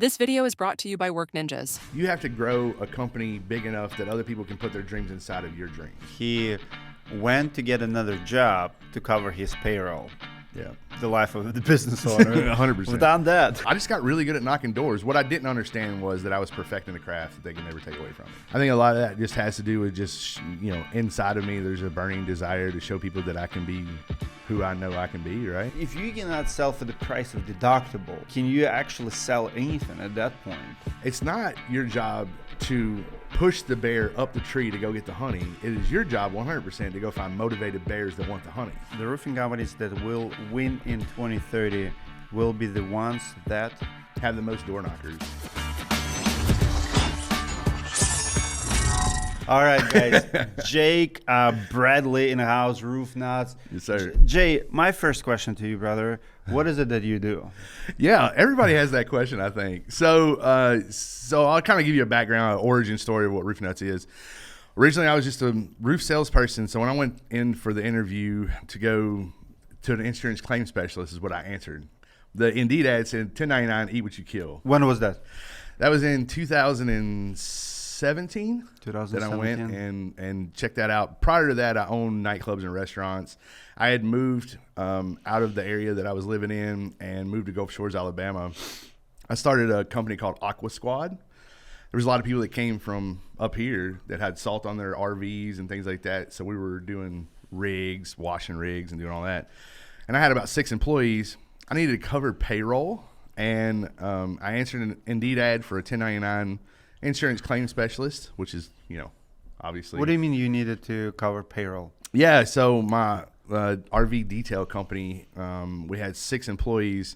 This video is brought to you by Work Ninjas. You have to grow a company big enough that other people can put their dreams inside of your dreams. He went to get another job to cover his payroll. Yeah. The life of the business owner. 100%. We've done that. I just got really good at knocking doors. What I didn't understand was that I was perfecting the craft that they can never take away from me. I think a lot of that just has to do with just, inside of me, there's a burning desire to show people that I can be who I know I can be, right? If you cannot sell for the price of deductible, can you actually sell anything at that point? It's not your job to push the bear up the tree to go get the honey. It is your job 100% to go find motivated bears that want the honey. The roofing companies that will win in 2030 will be the ones that have the most door knockers. All right, guys. Jake Bradley in the house, Roof Nuts. Yes, sir. Jay, my first question to you, brother. What is it that you do? Yeah, everybody has that question, I think. So I'll kind of give you a background, origin story of what Roof Nuts is. Originally, I was just a roof salesperson. So when I went in for the interview to go to an insurance claim specialist is what I answered. The Indeed ad said 1099, eat what you kill. When was that? That was in 2017 that I went and checked that out. Prior to that, I owned nightclubs and restaurants. I had moved out of the area that I was living in and moved to Gulf Shores, Alabama. I started a company called Aqua Squad. There was a lot of people that came from up here that had salt on their RVs and things like that. So we were doing rigs, washing rigs and doing all that. And I had about 6 employees. I needed to cover payroll. And I answered an Indeed ad for a 1099 insurance claim specialist, which is, obviously. What do you mean you needed to cover payroll? Yeah, so my RV detail company, we had 6 employees.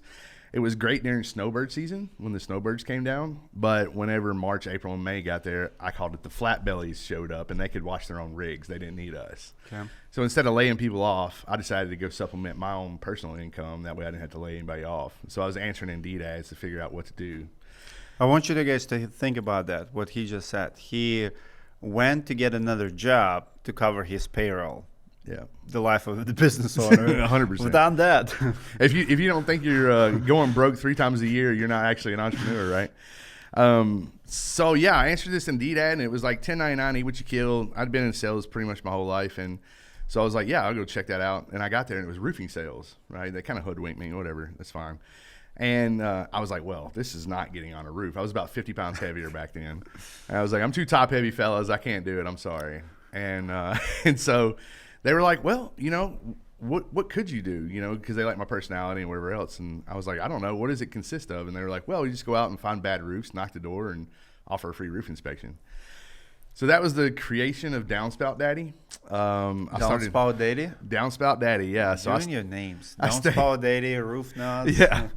It was great during snowbird season when the snowbirds came down, but whenever March, April, and May got there, I called it the flat bellies showed up, and they could wash their own rigs. They didn't need us. Okay. So instead of laying people off, I decided to go supplement my own personal income. That way I didn't have to lay anybody off. So I was answering Indeed ads to figure out what to do. I want you guys to think about that, what he just said. He went to get another job to cover his payroll. Yeah, the life of the business owner. 100%. We've done that. If you don't think you're going broke 3 times a year, you're not actually an entrepreneur, right? So yeah, I answered this Indeed ad, and it was like 1099, eat what you kill. I'd been in sales pretty much my whole life, and so I was like, yeah, I'll go check that out. And I got there, and it was roofing sales, right? They kind of hoodwinked me, whatever, that's fine. And I was like, well, this is not getting on a roof. I was about 50 pounds heavier back then. And I was like, I'm too top heavy, fellas. I can't do it. I'm sorry. And so they were like, well, what could you do? Because they like my personality and whatever else. And I was like, I don't know. What does it consist of? And they were like, well, you just go out and find bad roofs, knock the door, and offer a free roof inspection. So that was the creation of Downspout Daddy. Downspout Daddy? Downspout Daddy, yeah. So your names. Downspout Daddy, Roof Nuts. Yeah.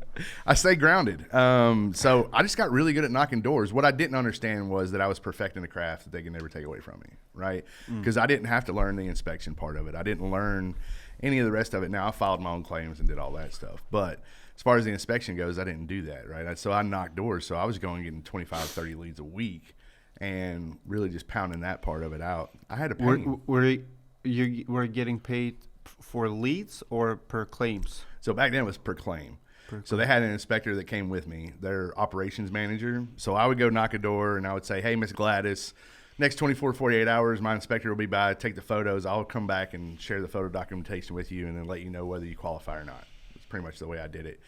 I stay grounded. So I just got really good at knocking doors. What I didn't understand was that I was perfecting the craft that they can never take away from me, right? Because I didn't have to learn the inspection part of it. I didn't learn any of the rest of it. Now I filed my own claims and did all that stuff. But as far as the inspection goes, I didn't do that, right? So I knocked doors. So I was going getting 25, 30 leads a week and really just pounding that part of it out. I had to pay. Were getting paid for leads or per claims? So back then it was per claim. So they had an inspector that came with me, their operations manager. So I would go knock a door and I would say, hey, Miss Gladys, next 24, 48 hours, my inspector will be by, take the photos. I'll come back and share the photo documentation with you and then let you know whether you qualify or not. That's pretty much the way I did it.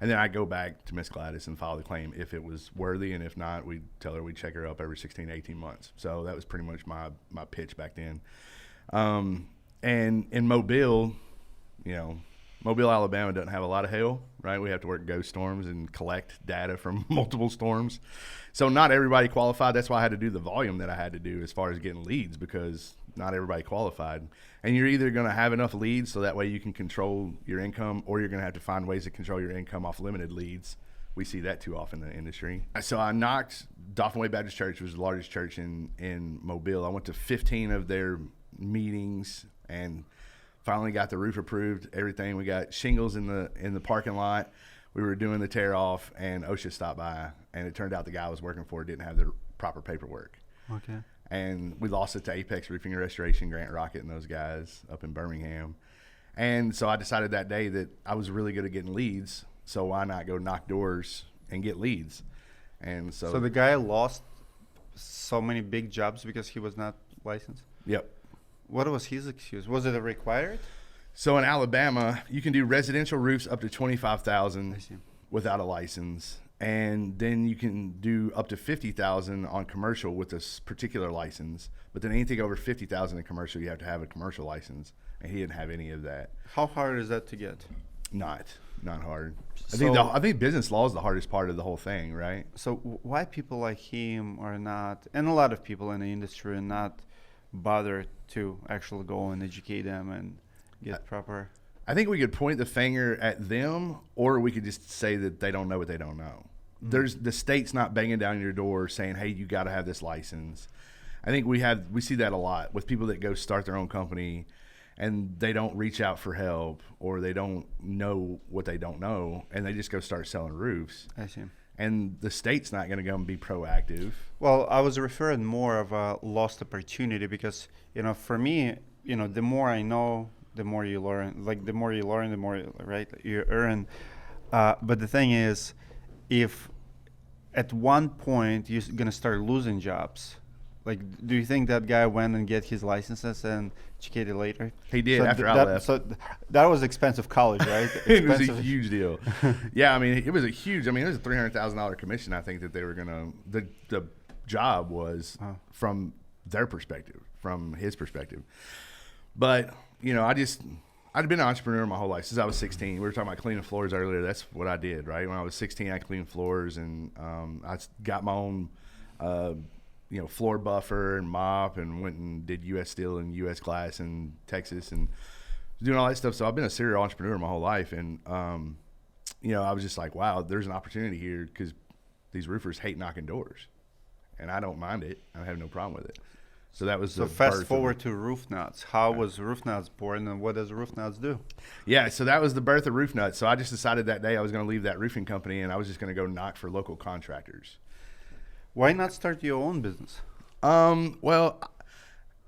And then I'd go back to Miss Gladys and file the claim if it was worthy. And if not, we'd tell her we'd check her up every 16 to 18 months. So that was pretty much my pitch back then. And in Mobile, Mobile, Alabama doesn't have a lot of hail, right? We have to work ghost storms and collect data from multiple storms. So not everybody qualified. That's why I had to do the volume that I had to do as far as getting leads, because not everybody qualified. And you're either going to have enough leads so that way you can control your income, or you're going to have to find ways to control your income off limited leads. We see that too often in the industry. So I knocked Dauphin Way Baptist Church, which was the largest church in Mobile. I went to 15 of their meetings and finally got the roof approved, everything. We got shingles in the parking lot. We were doing the tear off, and OSHA stopped by, and it turned out the guy I was working for didn't have the proper paperwork. Okay. And we lost it to Apex Roofing and Restoration, Grant Rocket, and those guys up in Birmingham. And so I decided that day that I was really good at getting leads, so why not go knock doors and get leads? And So the guy lost so many big jobs because he was not licensed? Yep. What was his excuse? Was it required? So in Alabama, you can do residential roofs up to I $25,000 see. without a license, and then you can do up to $50,000 on commercial with this particular license. But then anything over $50,000 in commercial, you have to have a commercial license, and he didn't have any of that. How hard is that to get? Not hard. So- I think business law is the hardest part of the whole thing, right? So why people like him are not, and a lot of people in the industry are not bothered to actually go and educate them and get proper? I think we could point the finger at them, or we could just say that they don't know what they don't know. The state's not banging down your door saying, "Hey, you got to have this license." I think we see that a lot with people that go start their own company, and they don't reach out for help, or they don't know what they don't know, and they just go start selling roofs. I see. And the state's not going to go and be proactive. Well, I was referring more of a lost opportunity because, for me, the more I know, the more you learn. Like, the more you learn, the more, right, you earn. But the thing is, if at one point you're going to start losing jobs, like, do you think that guy went and get his licenses and educated later? He did after I left. So that was expensive college, right? It was a huge deal. Yeah, I mean, it was a $300,000 commission. I think that they were gonna. The job was from their perspective, from his perspective. But I'd been an entrepreneur my whole life since I was 16. We were talking about cleaning floors earlier. That's what I did, right? When I was 16, I cleaned floors, and I got my own. Floor buffer and mop, and went and did U.S. Steel and U.S. Glass in Texas and doing all that stuff. So I've been a serial entrepreneur my whole life. And, I was just like, wow, there's an opportunity here because these roofers hate knocking doors. And I don't mind it. I have no problem with it. So that was So fast forward to Roof Nuts. How was Roof Nuts born, and what does Roof Nuts do? Yeah, so that was the birth of Roof Nuts. So I just decided that day I was going to leave that roofing company, and I was just going to go knock for local contractors. Why not start your own business? Well,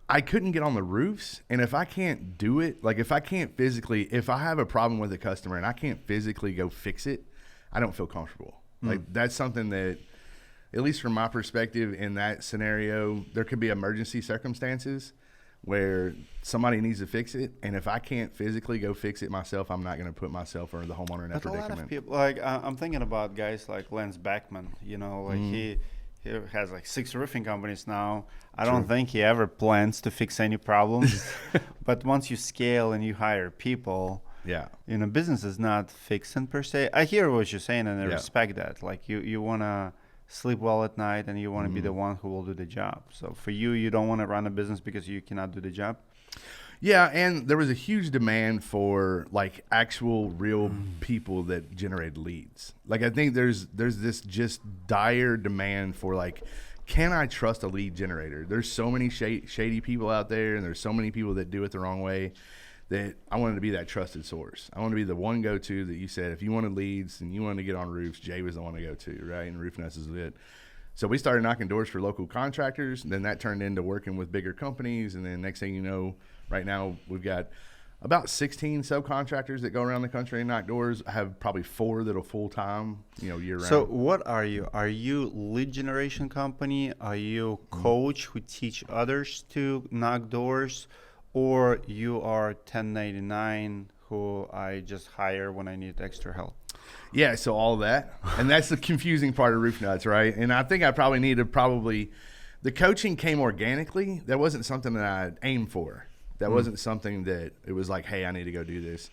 I couldn't get on the roofs, and if I can't do it, like if I have a problem with a customer and I can't physically go fix it, I don't feel comfortable. Like, that's something that, at least from my perspective, in that scenario, there could be emergency circumstances where somebody needs to fix it, and if I can't physically go fix it myself, I'm not going to put myself or the homeowner in that But a predicament. lot of people, like I'm thinking about guys like Lance Backman. He has like 6 roofing companies now. I don't think he ever plans to fix any problems. But once you scale and you hire people, business is not fixing per se. I hear what you're saying, and I respect that. Like, you want to sleep well at night, and you want to be the one who will do the job. So for you don't want to run a business because you cannot do the job? Yeah, and there was a huge demand for like actual real people that generated leads. Like, I think there's this just dire demand for, like, can I trust a lead generator? There's so many shady people out there, and there's so many people that do it the wrong way, that I wanted to be that trusted source. I want to be the one go-to that you said, if you wanted leads and you wanted to get on roofs, Jay was the one to go to, right? And Roof Nuts is it. So we started knocking doors for local contractors, and then that turned into working with bigger companies, and then next thing you know, right now we've got about 16 subcontractors that go around the country and knock doors. I have probably 4 that are full-time, year-round. So what are you? Are you lead generation company? Are you coach who teach others to knock doors? Or you are 1099 who I just hire when I need extra help? Yeah, so all of that. And that's the confusing part of Roof Nuts, right? And I think I probably need to the coaching came organically. That wasn't something that I aimed for. That wasn't something that it was like, hey, I need to go do this.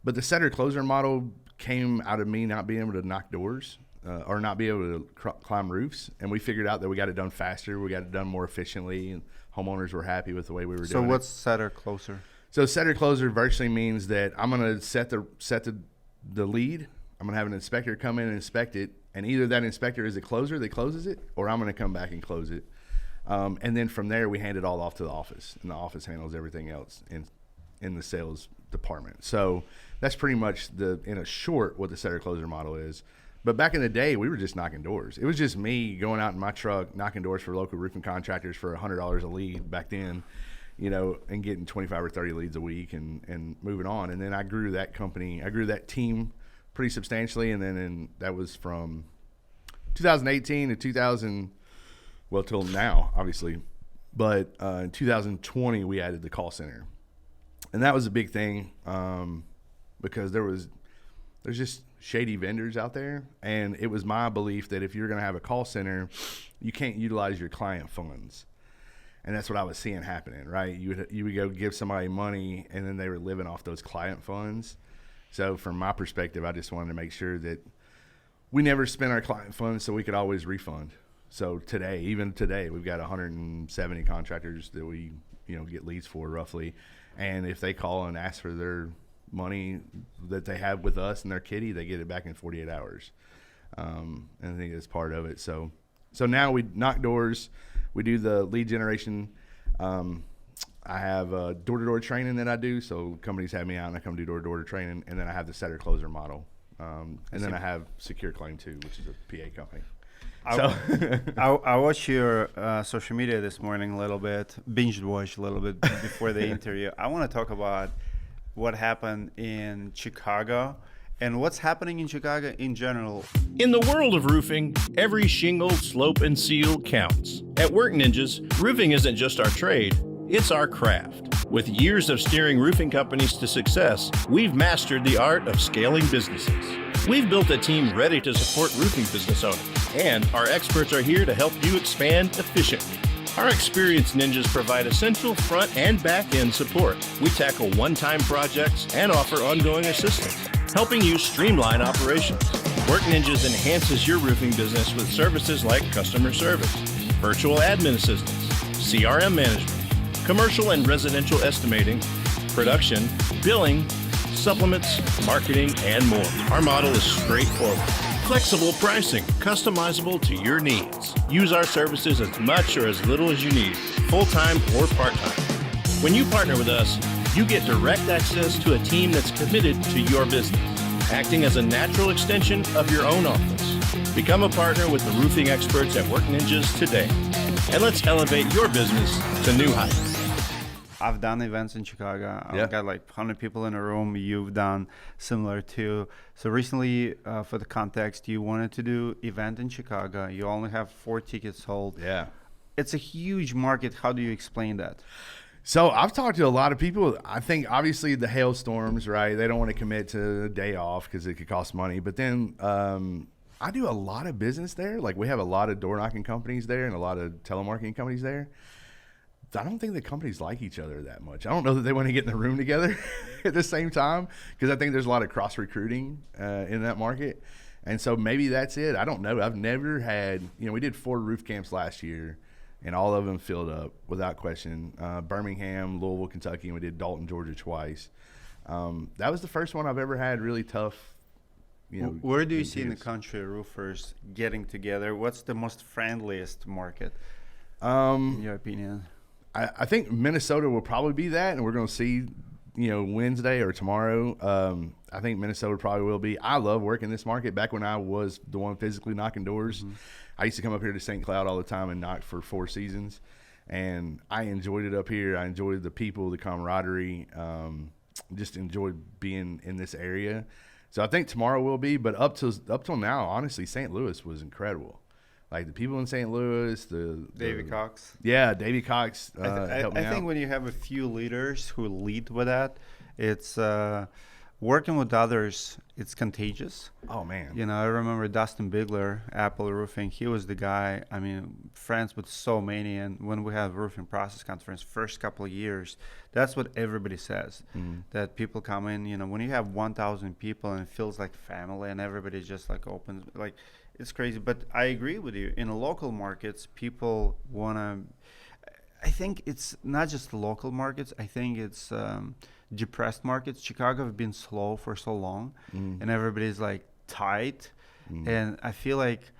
But the setter-closer model came out of me not being able to knock doors or not be able to climb roofs. And we figured out that we got it done faster. We got it done more efficiently. And homeowners were happy with the way we were doing it. So what's setter-closer? So setter-closer virtually means that I'm going to set the lead. I'm going to have an inspector come in and inspect it. And either that inspector is a closer that closes it, or I'm going to come back and close it. And then from there, we hand it all off to the office, and the office handles everything else in the sales department. So that's pretty much in a short what the setter-closer model is. But back in the day, we were just knocking doors. It was just me going out in my truck, knocking doors for local roofing contractors for $100 a lead back then, and getting 25 or 30 leads a week and moving on. And then I grew that team pretty substantially. And then that was from 2018 to 2000, well, till now, obviously. But in 2020, we added the call center. And that was a big thing because there's just shady vendors out there. And it was my belief that if you're going to have a call center, you can't utilize your client funds. And that's what I was seeing happening, right? You would go give somebody money, and then they were living off those client funds. So from my perspective, I just wanted to make sure that we never spent our client funds so we could always refund. So even today, we've got 170 contractors that we get leads for roughly. And if they call and ask for their money that they have with us and their kitty, they get it back in 48 hours. And I think that's part of it. So now we knock doors. We do the lead generation. I have door-to-door training that I do. So companies have me out and I come do door-to-door training. And then I have the setter-closer model. And then I have Secure Claim too, which is a PA company. I watched your social media this morning a little bit, binge-watched a little bit before the interview. I want to talk about what happened in Chicago and what's happening in Chicago in general. In the world of roofing, every shingle, slope, and seal counts. At Work Ninjas, roofing isn't just our trade, it's our craft. With years of steering roofing companies to success, we've mastered the art of scaling businesses. We've built a team ready to support roofing business owners, and our experts are here to help you expand efficiently. Our experienced ninjas provide essential front and back end support. We tackle one-time projects and offer ongoing assistance, helping you streamline operations. Work Ninjas enhances your roofing business with services like customer service, virtual admin assistance, CRM management, commercial and residential estimating, production, billing, supplements, marketing, and more. Our model is straightforward. Flexible pricing, customizable to your needs. Use our services as much or as little as you need, full-time or part-time. When you partner with us, you get direct access to a team that's committed to your business, acting as a natural extension of your own office. Become a partner with the roofing experts at Work Ninjas today, and let's elevate your business to new heights. I've done events in Chicago. I've got like 100 people in a room. You've done similar too. So recently, for the context, you wanted to do event in Chicago. You only have 4 tickets sold. Yeah. It's a huge market. How do you explain that? So I've talked to a lot of people. I think obviously the hailstorms, right? They don't want to commit to a day off because it could cost money. But then I do a lot of business there. Like we have a lot of door knocking companies there and a lot of telemarketing companies there. I don't think the companies like each other that much. I don't know that they want to get in the room together at the same time because I think there's a lot of cross recruiting in that market. And so maybe that's it. I don't know. I've never had, we did 4 roof camps last year and all of them filled up without question. Birmingham, Louisville, Kentucky, and we did Dalton, Georgia twice. That was the first one I've ever had really tough. Where do you see in the country roofers getting together? What's the most friendliest market in your opinion? I think Minnesota will probably be that, and we're going to see, Wednesday or tomorrow. I think Minnesota probably will be. I love working this market. Back when I was the one physically knocking doors, I used to come up here to St. Cloud all the time and knock for 4 seasons, and I enjoyed it up here. I enjoyed the people, the camaraderie, just enjoyed being in this area. So I think tomorrow will be, but up till now, honestly, St. Louis was incredible. Like the people in St. Louis, Davey Cox. Yeah, Davey Cox helped me out. I think when you have a few leaders who lead with that, it's working with others. It's contagious. Oh man. I remember Dustin Bigler, Apple Roofing. He was the guy. I mean, friends with so many. And when we have roofing process conference, first couple of years, that's what everybody says. That people come in. When you have 1,000 people and it feels like family, and everybody just like opens like. It's crazy, but I agree with you. In the local markets, people want to. I think it's not just the local markets. I think it's depressed markets. Chicago have been slow for so long, and everybody's like tight. And I feel like,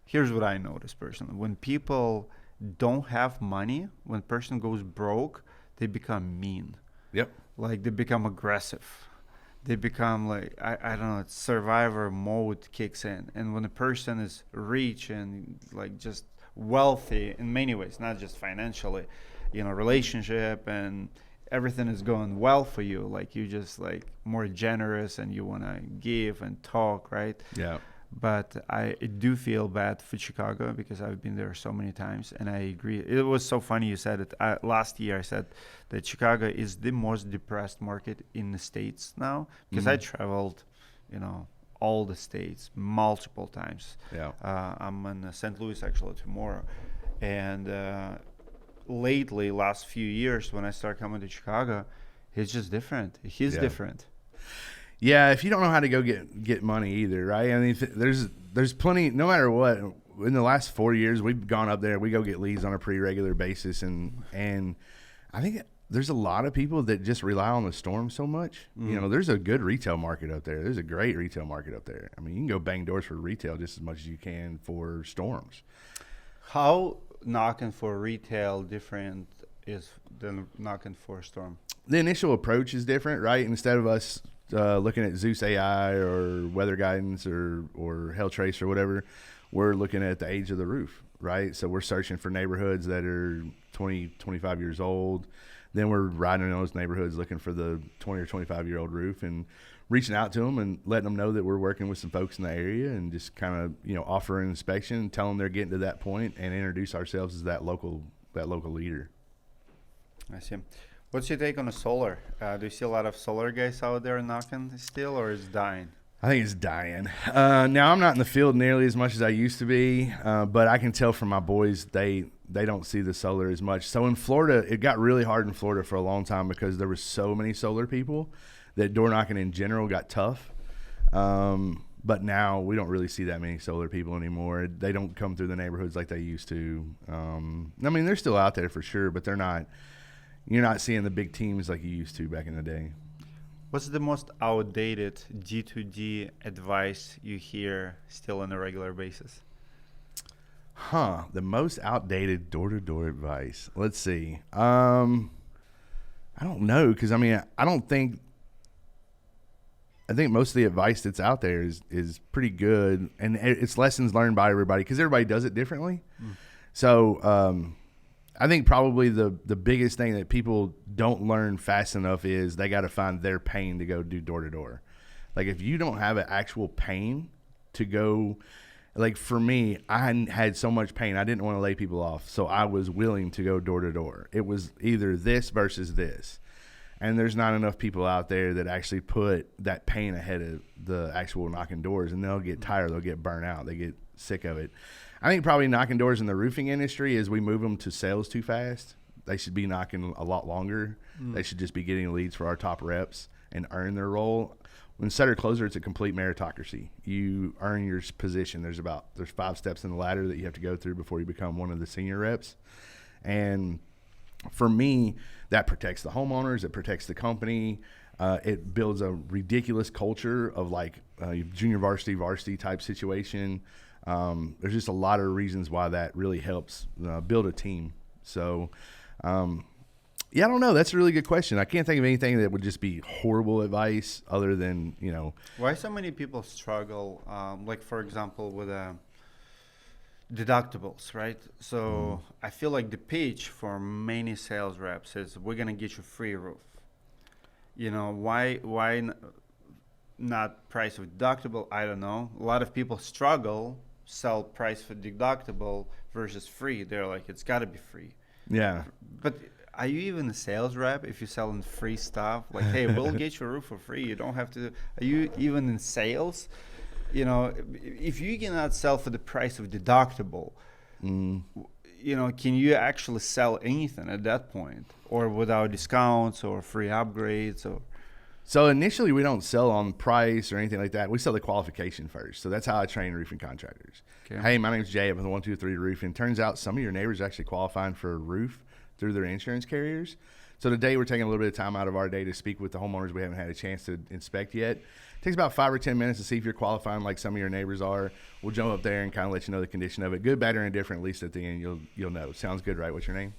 here's what I noticed personally: when people don't have money, when a person goes broke, they become mean. Yep. Like they become aggressive. They become like, I don't know, it's survivor mode kicks in. And when a person is rich and like just wealthy in many ways, not just financially, relationship and everything is going well for you, like you just like more generous and you want to give and talk, right? Yeah. But I do feel bad for Chicago because I've been there so many times, and I agree. It was so funny you said it. Last year I said that Chicago is the most depressed market in the States now because I traveled, all the states multiple times. Yeah. I'm in St. Louis actually tomorrow. And lately, last few years, when I start coming to Chicago, it's just different. He's different. Yeah, if you don't know how to go get money either, right? I mean, there's plenty. No matter what, in the last 4 years, we've gone up there. We go get leads on a pretty regular basis, and I think there's a lot of people that just rely on the storm so much. There's a good retail market up there. There's a great retail market up there. I mean, you can go bang doors for retail just as much as you can for storms. How knocking for retail different is than knocking for a storm? The initial approach is different, right? Instead of us looking at Zeus AI or weather guidance or Hell Trace or whatever, we're looking at the age of the roof, right? So we're searching for neighborhoods that are 20, 25 years old. Then we're riding in those neighborhoods looking for the 20 or 25-year-old roof and reaching out to them and letting them know that we're working with some folks in the area and just kind of, offer an inspection and tell them they're getting to that point and introduce ourselves as that local leader. I see. What's your take on the solar? Do you see a lot of solar guys out there knocking still, or is it dying? I think it's dying. Now, I'm not in the field nearly as much as I used to be, but I can tell from my boys they don't see the solar as much. So in Florida, it got really hard in Florida for a long time because there were so many solar people that door knocking in general got tough. But now we don't really see that many solar people anymore. They don't come through the neighborhoods like they used to. I mean, they're still out there for sure, but they're not. You're not seeing the big teams like you used to back in the day. What's the most outdated D2D advice you hear still on a regular basis? The most outdated door-to-door advice. Let's see. I don't know, because I think most of the advice that's out there is pretty good, and it's lessons learned by everybody because everybody does it differently. So I think probably the biggest thing that people don't learn fast enough is they got to find their pain to go do door-to-door. Like if you don't have an actual pain to go, like for me, I had so much pain I didn't want to lay people off, so I was willing to go door-to-door. It was either this versus this. And there's not enough people out there that actually put that pain ahead of the actual knocking doors, and they'll get tired, they'll get burnt out, they get sick of it. I think probably knocking doors in the roofing industry is we move them to sales too fast. They should be knocking a lot longer. They should just be getting leads for our top reps and earn their role. When setter closer, it's a complete meritocracy. You earn your position. There's 5 steps in the ladder that you have to go through before you become one of the senior reps. And for me, that protects the homeowners. It protects the company. It builds a ridiculous culture of like junior varsity type situation. There's just a lot of reasons why that really helps build a team. So, I don't know. That's a really good question. I can't think of anything that would just be horrible advice other than, Why so many people struggle, like, for example, with deductibles, right? So I feel like the pitch for many sales reps is we're going to get you free roof. Why not price of deductible? I don't know. A lot of people struggle sell price for deductible versus free. They're like, it's got to be free. Yeah. But are you even a sales rep if you're selling free stuff? Like, hey, we'll get your roof for free. You don't have to. Are you even in sales? If you cannot sell for the price of deductible, can you actually sell anything at that point, or without discounts or free upgrades or? So initially, we don't sell on price or anything like that. We sell the qualification first. So that's how I train roofing contractors. Okay. Hey, my name's Jay. I'm with 123 Roofing. Turns out some of your neighbors are actually qualifying for a roof through their insurance carriers. So today we're taking a little bit of time out of our day to speak with the homeowners we haven't had a chance to inspect yet. It takes about 5 or 10 minutes to see if you're qualifying like some of your neighbors are. We'll jump up there and kind of let you know the condition of it. Good, bad, or indifferent, at least at the end you'll know. Sounds good, right? What's your name?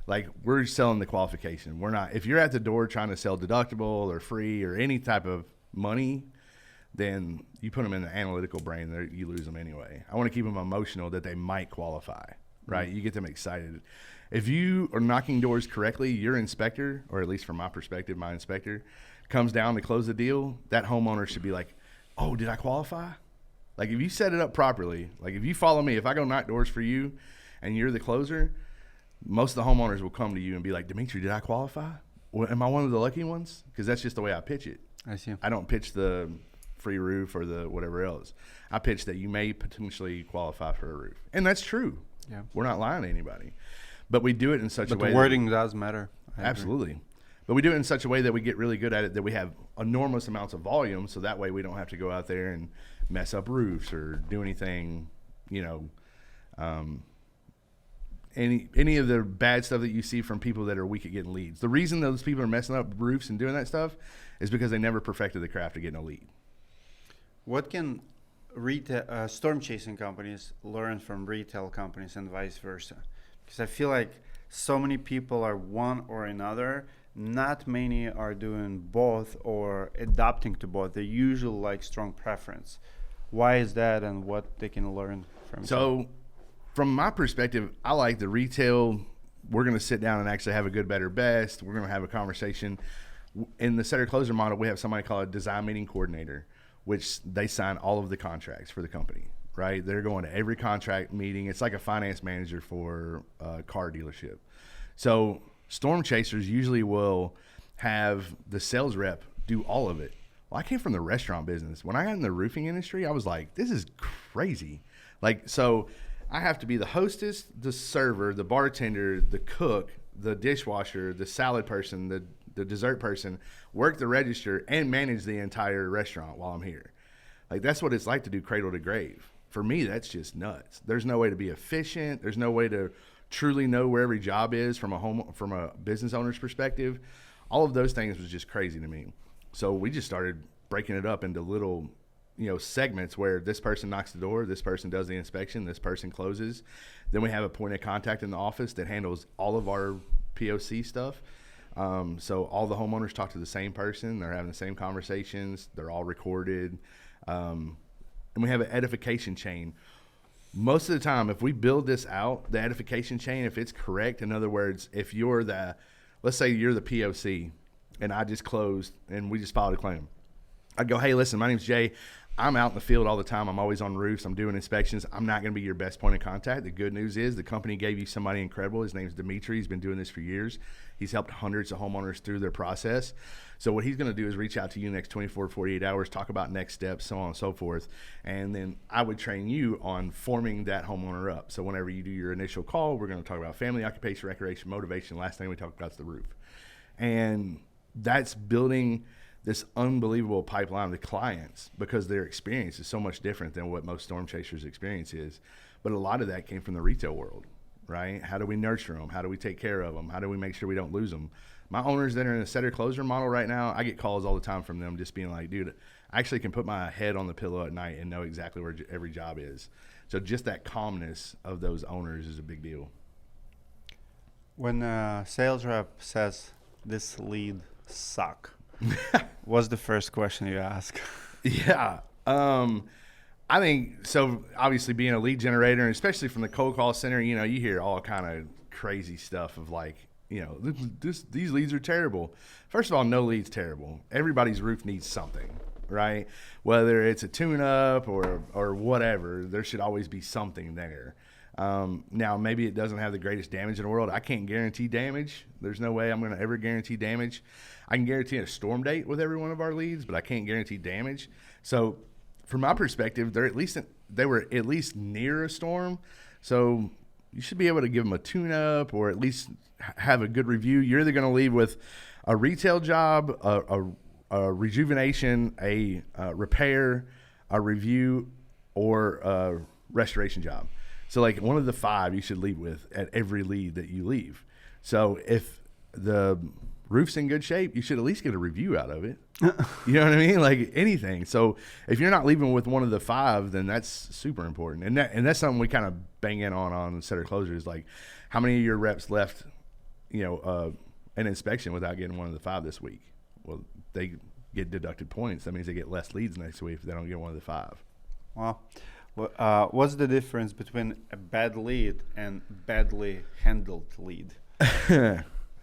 Like, we're selling the qualification. We're not. If you're at the door trying to sell deductible or free or any type of money, then you put them in the analytical brain, you lose them anyway. I want to keep them emotional that they might qualify, right? You get them excited. If you are knocking doors correctly, your inspector, or at least from my perspective, my inspector, comes down to close the deal, that homeowner should be like, oh, did I qualify? Like if you set it up properly, like if you follow me, if I go knock doors for you and you're the closer, most of the homeowners will come to you and be like, Dmitry, did I qualify? Am I one of the lucky ones? Because that's just the way I pitch it. I see. I don't pitch the free roof or the whatever else. I pitch that you may potentially qualify for a roof. And that's true. Yeah. We're not lying to anybody. But we do it in such a way. But the wording does matter. Absolutely. But we do it in such a way that we get really good at it, that we have enormous amounts of volume, so that way we don't have to go out there and mess up roofs or do anything, any of the bad stuff that you see from people that are weak at getting leads. The reason those people are messing up roofs and doing that stuff is because they never perfected the craft of getting a lead. What can storm chasing companies learn from retail companies and vice versa? Because I feel like so many people are one or another. Not many are doing both or adapting to both. They usually like strong preference. Why is that, and what they can learn from? So, from my perspective, I like the retail. We're going to sit down and actually have a good, better, best. We're going to have a conversation. In the setter closer model, we have somebody called a design meeting coordinator, which they sign all of the contracts for the company, right? They're going to every contract meeting. It's like a finance manager for a car dealership. So storm chasers usually will have the sales rep do all of it. Well, I came from the restaurant business. When I got in the roofing industry, I was like, this is crazy. Like, so I have to be the hostess, the server, the bartender, the cook, the dishwasher, the salad person, the dessert person, work the register, and manage the entire restaurant while I'm here. Like, that's what it's like to do cradle to grave. For me, that's just nuts. There's no way to be efficient. There's no way to truly know where every job is from a business owner's perspective. All of those things was just crazy to me. So we just started breaking it up into little, segments where this person knocks the door, this person does the inspection, this person closes. Then we have a point of contact in the office that handles all of our POC stuff. So all the homeowners talk to the same person. They're having the same conversations. They're all recorded. And we have an edification chain. Most of the time, if we build this out, the edification chain, if it's correct, in other words, if you're let's say you're the POC and I just closed and we just filed a claim. I'd go, hey, listen, my name's Jay. I'm out in the field all the time. I'm always on roofs. I'm doing inspections. I'm not going to be your best point of contact. The good news is the company gave you somebody incredible. His name's Dmitry. He's been doing this for years. He's helped hundreds of homeowners through their process. So what he's going to do is reach out to you next 24, 48 hours, talk about next steps, so on and so forth. And then I would train you on forming that homeowner up. So whenever you do your initial call, we're going to talk about family, occupation, recreation, motivation. Last thing we talk about is the roof. And that's building this unbelievable pipeline of clients because their experience is so much different than what most storm chasers' experience is. But a lot of that came from the retail world, right? How do we nurture them? How do we take care of them? How do we make sure we don't lose them? My owners that are in a setter-closer model right now, I get calls all the time from them just being like, dude, I actually can put my head on the pillow at night and know exactly where every job is. So just that calmness of those owners is a big deal. When a sales rep says, this lead suck, what's the first question you ask? Yeah. I think, so obviously being a lead generator, and especially from the cold call center, you hear all kind of crazy stuff of like, these leads are terrible. First of all, no lead's terrible. Everybody's roof needs something, right? Whether it's a tune-up or whatever, there should always be something there. Now, maybe it doesn't have the greatest damage in the world. I can't guarantee damage. There's no way I'm going to ever guarantee damage. I can guarantee a storm date with every one of our leads, but I can't guarantee damage. So from my perspective, they were at least near a storm. So you should be able to give them a tune-up or at least have a good review. You're either going to leave with a retail job, a rejuvenation, a repair, a review, or a restoration job. So like one of the 5 you should leave with at every lead that you leave. So if the roof's in good shape, you should at least get a review out of it. You know what I mean? Like anything. So if you're not leaving with one of the 5, then that's super important. And that's something we kind of bang in on setter closure is like, how many of your reps left, an inspection without getting one of the 5 this week? Well, they get deducted points. That means they get less leads next week if they don't get one of the 5. Wow. What's the difference between a bad lead and badly handled lead?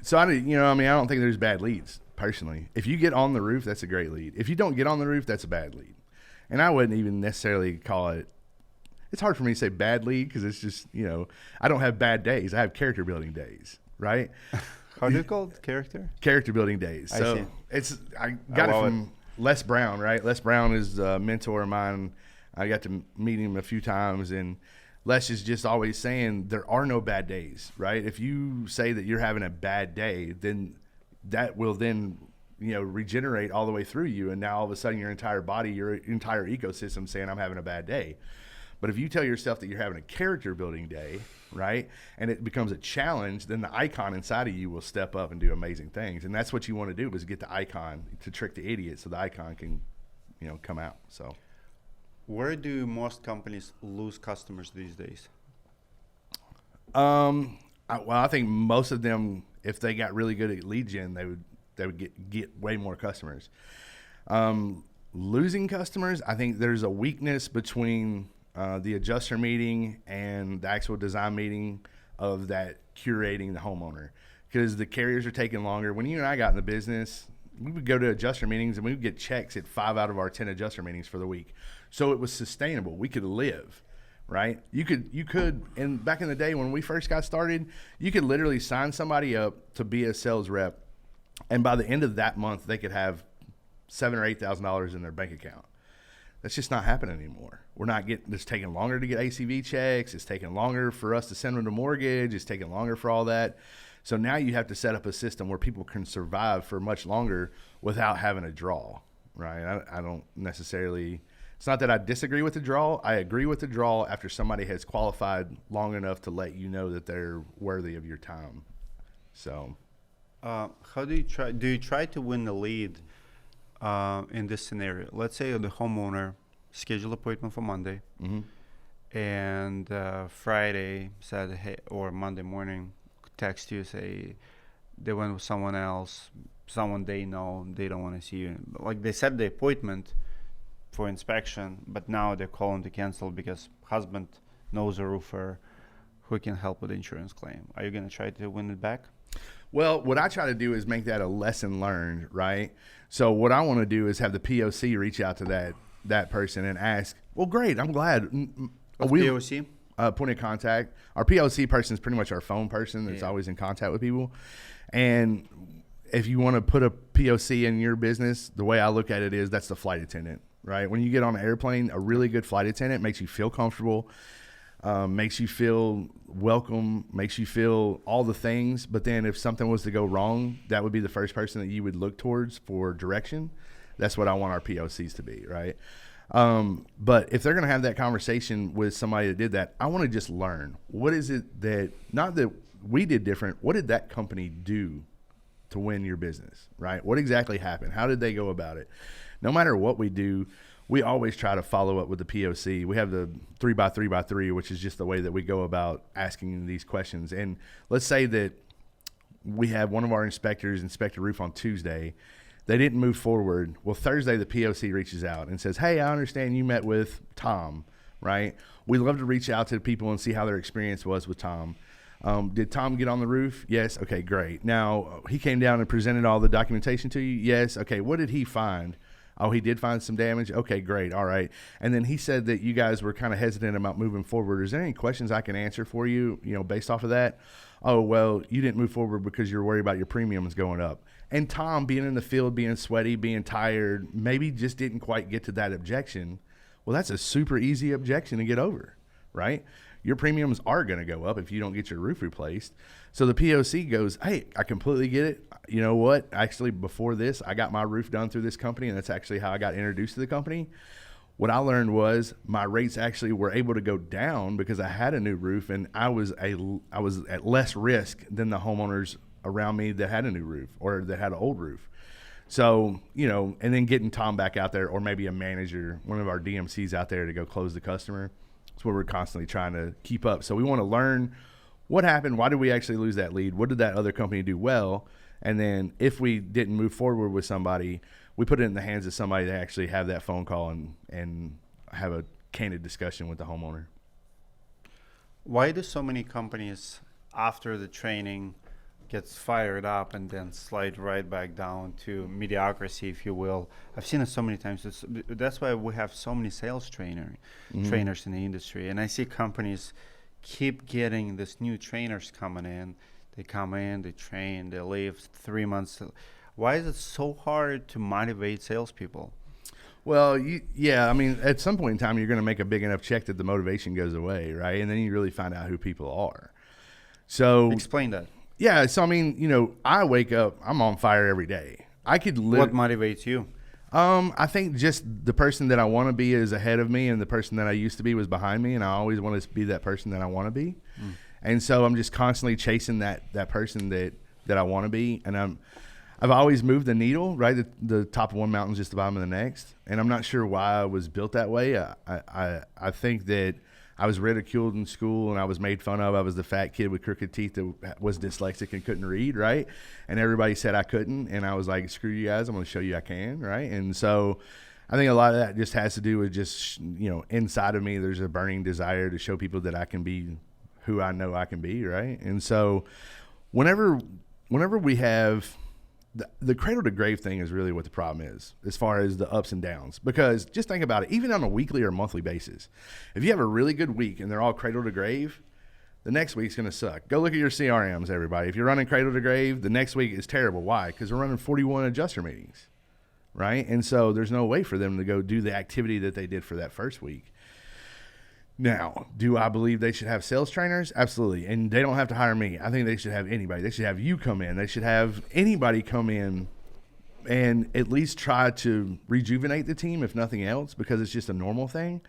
So I don't think there's bad leads personally. If you get on the roof, that's a great lead. If you don't get on the roof, that's a bad lead. And I wouldn't even necessarily call it, it's hard for me to say bad lead because it's just, I don't have bad days. I have character building days, right? How do you call it? Character? Character building days. I see. I got it from Les Brown, right? Les Brown is a mentor of mine. I got to meet him a few times, and Les is just always saying there are no bad days, right? If you say that you're having a bad day, then that will then, regenerate all the way through you. And now all of a sudden your entire body, your entire ecosystem saying I'm having a bad day. But if you tell yourself that you're having a character building day, right, and it becomes a challenge, then the icon inside of you will step up and do amazing things. And that's what you want to do, is get the icon to trick the idiot so the icon can, come out. So where do most companies lose customers these days? I think most of them, if they got really good at lead gen, they would get way more customers. Losing customers, I think there's a weakness between the adjuster meeting and the actual design meeting of that curating the homeowner, because the carriers are taking longer. When you and I got in the business, we would go to adjuster meetings and we would get checks at 5 out of our 10 adjuster meetings for the week. So it was sustainable. We could live, right? You could, and back in the day when we first got started, you could literally sign somebody up to be a sales rep, and by the end of that month, they could have $7,000 or $8,000 in their bank account. That's just not happening anymore. We're not getting, it's taking longer to get ACV checks. It's taking longer for us to send them to mortgage. It's taking longer for all that. So now you have to set up a system where people can survive for much longer without having a draw, right? I don't necessarily, it's not that I disagree with the draw. I agree with the draw after somebody has qualified long enough to let you know that they're worthy of your time. So how do you try to win the lead in this scenario? Let's say the homeowner schedule appointment for Monday, and Friday said, hey, or Monday morning text you, say they went with someone else, someone they know, they don't want to see you. Like, they set the appointment for inspection, but now they're calling to cancel because husband knows a roofer who can help with the insurance claim. Are you going to try to win it back? Well, what I try to do is make that a lesson learned, right? So what I want to do is have the POC reach out to that person and ask, well, great, I'm glad. What's POC? Point of contact. Our POC person is pretty much our phone person that's always in contact with people. And if you want to put a POC in your business, the way I look at it is that's the flight attendant, right? When you get on an airplane, a really good flight attendant makes you feel comfortable, makes you feel welcome, makes you feel all the things. But then if something was to go wrong, that would be the first person that you would look towards for direction. That's what I want our POCs to be, right? But if they're going to have that conversation with somebody that did that, I want to just learn, what is it that, not that we did different, what did that company do to win your business, right? What exactly happened? How did they go about it? No matter what we do, we always try to follow up with the POC. We have the 3x3x3, which is just the way that we go about asking these questions. And let's say that we have one of our inspectors inspect a roof on Tuesday. They didn't move forward. Well, Thursday, the POC reaches out and says, hey, I understand you met with Tom, right? We love to reach out to people and see how their experience was with Tom. Did Tom get on the roof? Yes. Okay, great. Now, he came down and presented all the documentation to you? Yes. Okay, what did he find? Oh, he did find some damage? Okay, great. All right. And then he said that you guys were kind of hesitant about moving forward. Is there any questions I can answer for you, based off of that? Oh, well, you didn't move forward because you're worried about your premiums going up. And Tom, being in the field, being sweaty, being tired, maybe just didn't quite get to that objection. Well, that's a super easy objection to get over, right? Your premiums are going to go up if you don't get your roof replaced. So the POC goes, hey, I completely get it. You know what? Actually, before this, I got my roof done through this company, and that's actually how I got introduced to the company. What I learned was my rates actually were able to go down because I had a new roof, and I was at less risk than the homeowners around me that had a new roof or that had an old roof. So, and then getting Tom back out there, or maybe a manager, one of our DMCs out there to go close the customer. That's what we're constantly trying to keep up. So we want to learn what happened. Why did we actually lose that lead? What did that other company do well? And then if we didn't move forward with somebody, we put it in the hands of somebody to actually have that phone call and have a candid discussion with the homeowner. Why do so many companies, after the training, gets fired up and then slide right back down to mediocrity, if you will. I've seen it so many times. That's why we have so many sales trainers in the industry. And I see companies keep getting this new trainers coming in. They come in, they train, they leave 3 months. Why is it so hard to motivate salespeople? Well, I mean, at some point in time, you're going to make a big enough check that the motivation goes away, right? And then you really find out who people are. So explain that. Yeah, so I mean, you know, I wake up, I'm on fire every day. I could live. What motivates you? I think just the person that I want to be is ahead of me, and the person that I used to be was behind me, and I always want to be that person that I want to be. And so I'm just constantly chasing that person that I want to be, and I've always moved the needle, right? The top of one mountain's just the bottom of the next, and I'm not sure why I was built that way. I think that I was ridiculed in school and I was made fun of. I was the fat kid with crooked teeth that was dyslexic and couldn't read, right? And everybody said I couldn't, and I was like, screw you guys, I'm going to show you I can, right? And so I think a lot of that just has to do with just, you know, inside of me there's a burning desire to show people that I can be who I know I can be, right? And so whenever we have the cradle to grave thing is really what the problem is as far as the ups and downs, because just think about it, even on a weekly or monthly basis, if you have a really good week and they're all cradle to grave, the next week's going to suck. Go look at your CRMs, everybody. If you're running cradle to grave, the next week is terrible. Why? Because we're running 41 adjuster meetings, right? And so there's no way for them to go do the activity that they did for that first week. Now, do I believe they should have sales trainers? Absolutely. And they don't have to hire me. I think they should have anybody. They should have you come in. They should have anybody come in and at least try to rejuvenate the team, if nothing else, because it's just a normal thing.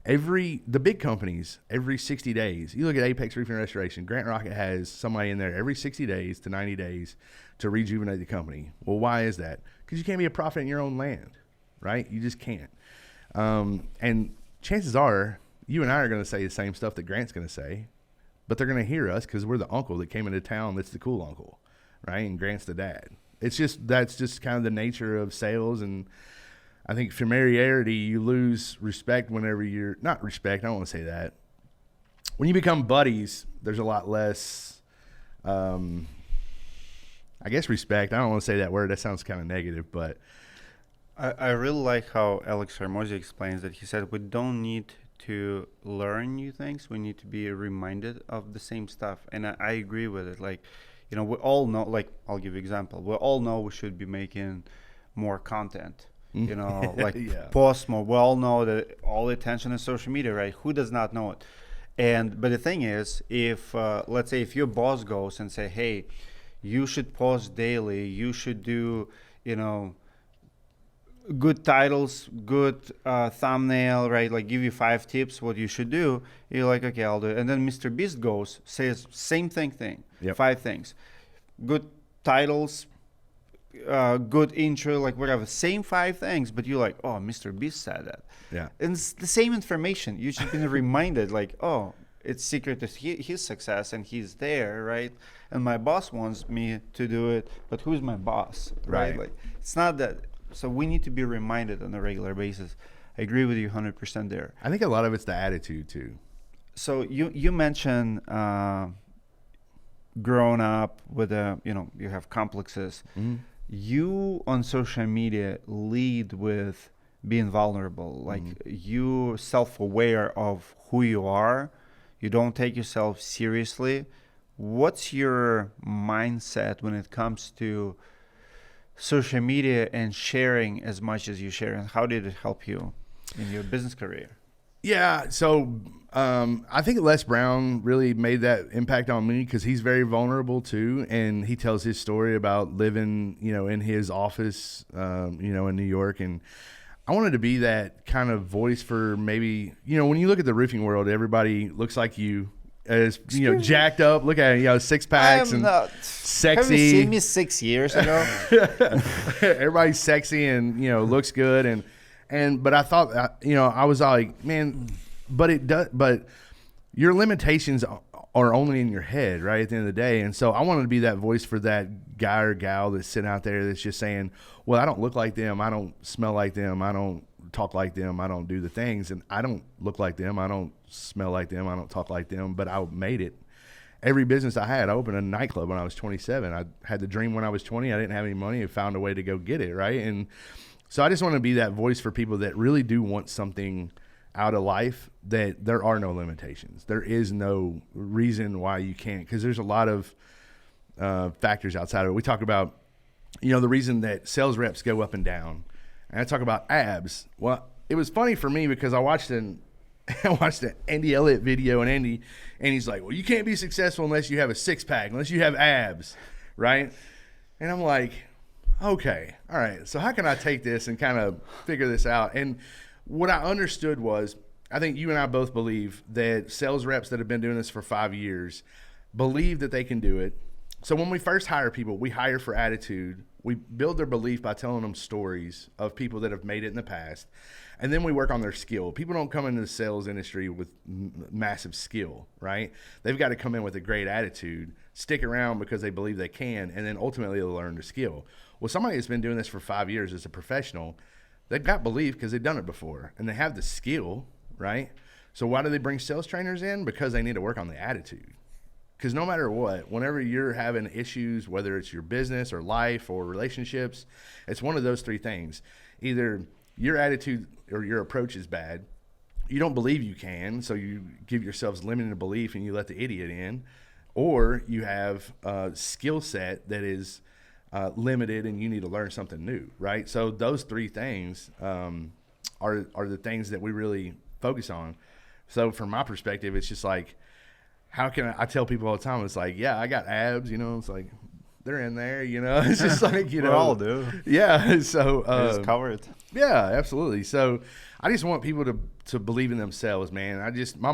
The big companies, every 60 days, you look at Apex Roofing and Restoration, Grant Rocket has somebody in there every 60 days to 90 days to rejuvenate the company. Well, why is that? Because you can't be a prophet in your own land, right? You just can't. And chances are, you and I are going to say the same stuff that Grant's going to say, but they're going to hear us because we're the uncle that came into town that's the cool uncle, right? And Grant's the dad. That's just kind of the nature of sales. And I think familiarity, you lose respect whenever you're – not respect, I don't want to say that. When you become buddies, there's a lot less I guess respect. I don't want to say that word. That sounds kind of negative, but – I really like how Alex Hermosi explains that. He said we don't need – to learn new things, we need to be reminded of the same stuff. And I agree with it. Like, you know, we all know, like, I'll give you an example. We all know we should be making more content, you know, like post more. We all know that all the attention is social media, right? Who does not know it? But the thing is, if, let's say if your boss goes and say, hey, you should post daily, you should do, you know, good titles, good thumbnail, right? Like give you 5 tips what you should do. You're like, okay, I'll do it. And then Mr. Beast goes, says same thing, 5 things. Good titles, good intro, like whatever. Same 5 things, but you're like, oh, Mr. Beast said that. Yeah. And it's the same information. You should be reminded, like, oh, it's secret to his success and he's there, right? And my boss wants me to do it, but who's my boss, right? Like, it's not that. So we need to be reminded on a regular basis. I agree with you 100% there. I think a lot of it's the attitude too. So you mentioned growing up with you have complexes. Mm-hmm. You on social media lead with being vulnerable. Like you self-aware of who you are. You don't take yourself seriously. What's your mindset when it comes to social media and sharing as much as you share, and how did it help you in your business career? Yeah, so I think Les Brown really made that impact on me because he's very vulnerable too, and he tells his story about living, you know, in his office, you know, in New York, and I wanted to be that kind of voice for maybe, you know, when you look at the roofing world, everybody looks like you. As you know, jacked up. Look at it, you know, 6 packs and sexy. Have you seen me 6 years ago? Everybody's sexy and you know looks good but I thought you know I was like, man, but it does. But your limitations are only in your head, right? At the end of the day, and so I wanted to be that voice for that guy or gal that's sitting out there that's just saying, well, I don't look like them, I don't smell like them, I don't talk like them, I don't do the things, and I don't look like them, I don't smell like them, I don't talk like them, but I made it. every business I had. I opened a nightclub when I was 27. I had the dream when I was 20. I didn't have any money and found a way to go get it, right? And so I just want to be that voice for people that really do want something out of life, that there are no limitations. There is no reason why you can't, because there's a lot of factors outside of it. We talk about, the reason that sales reps go up and down. And I talk about abs. Well, it was funny for me because I watched an Andy Elliott video, and Andy's like, well, you can't be successful unless you have a six-pack, unless you have abs, right? And I'm like, okay, all right, so how can I take this and kind of figure this out? And what I understood was, I think you and I both believe that sales reps that have been doing this for 5 years believe that they can do it. So when we first hire people, we hire for attitude. We build their belief by telling them stories of people that have made it in the past. And then we work on their skill. People don't come into the sales industry with massive skill, right? They've got to come in with a great attitude, stick around because they believe they can, and then ultimately they'll learn the skill. Well, somebody that's been doing this for 5 years as a professional, they've got belief because they've done it before, and they have the skill, right? So why do they bring sales trainers in? Because they need to work on the attitude. Because no matter what, whenever you're having issues, whether it's your business or life or relationships, it's one of those three things. Either your attitude or your approach is bad, you don't believe you can, so you give yourselves limited belief and you let the idiot in, or you have a skill set that is limited and you need to learn something new, right? So those three things are the things that we really focus on. So from my perspective, it's just like, how can I tell people all the time, it's like, yeah, I got abs, it's like, they're in there, it's just like, We all do. Yeah. So, It's covered. yeah, absolutely. So I just want people to believe in themselves, man. My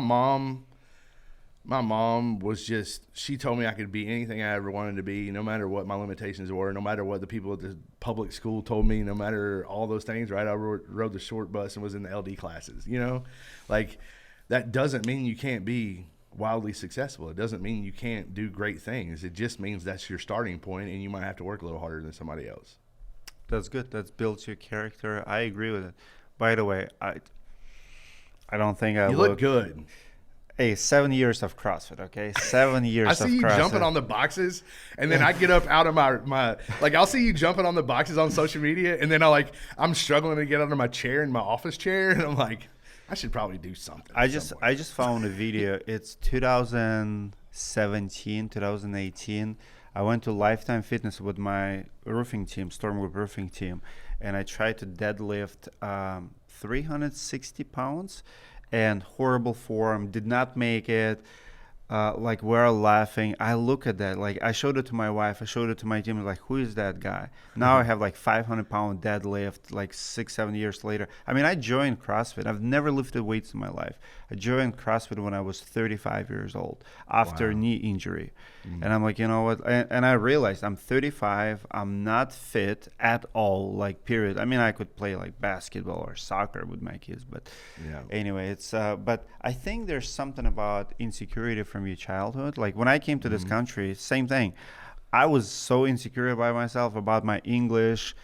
mom was just, she told me I could be anything I ever wanted to be, no matter what my limitations were, no matter what the people at the public school told me, no matter all those things, right? I rode the short bus and was in the LD classes, like that doesn't mean you can't be wildly successful. It doesn't mean you can't do great things. It just means that's your starting point, and you might have to work a little harder than somebody else. That's good. That builds your character. I agree with it. By the way, I don't think I You look good. Hey, 7 years of CrossFit, okay? 7 years of CrossFit. I see you jumping on the boxes, and then I get up out of my like, I'll see you jumping on the boxes on social media, and then I'm struggling to get out of my chair in my office chair, and I'm like, I should probably do something. I just found a video. It's 2017, 2018. I went to Lifetime Fitness with my roofing team, Storm Group roofing team, and I tried to deadlift 360 pounds, and horrible form, did not make it. Like, we're laughing. I look at that, like, I showed it to my wife, I showed it to my team, like, who is that guy? Now I have like 500-pound deadlift, like 6-7 years later. I mean, I joined CrossFit. I've never lifted weights in my life. I joined CrossFit when I was 35 years old after a knee injury. And I'm like, you know what? And I realized I'm 35. I'm not fit at all, like, period. I mean, I could play like basketball or soccer with my kids, but anyway, it's but I think there's something about insecurity from your childhood. Like, when I came to this country, same thing. I was so insecure by myself about my English,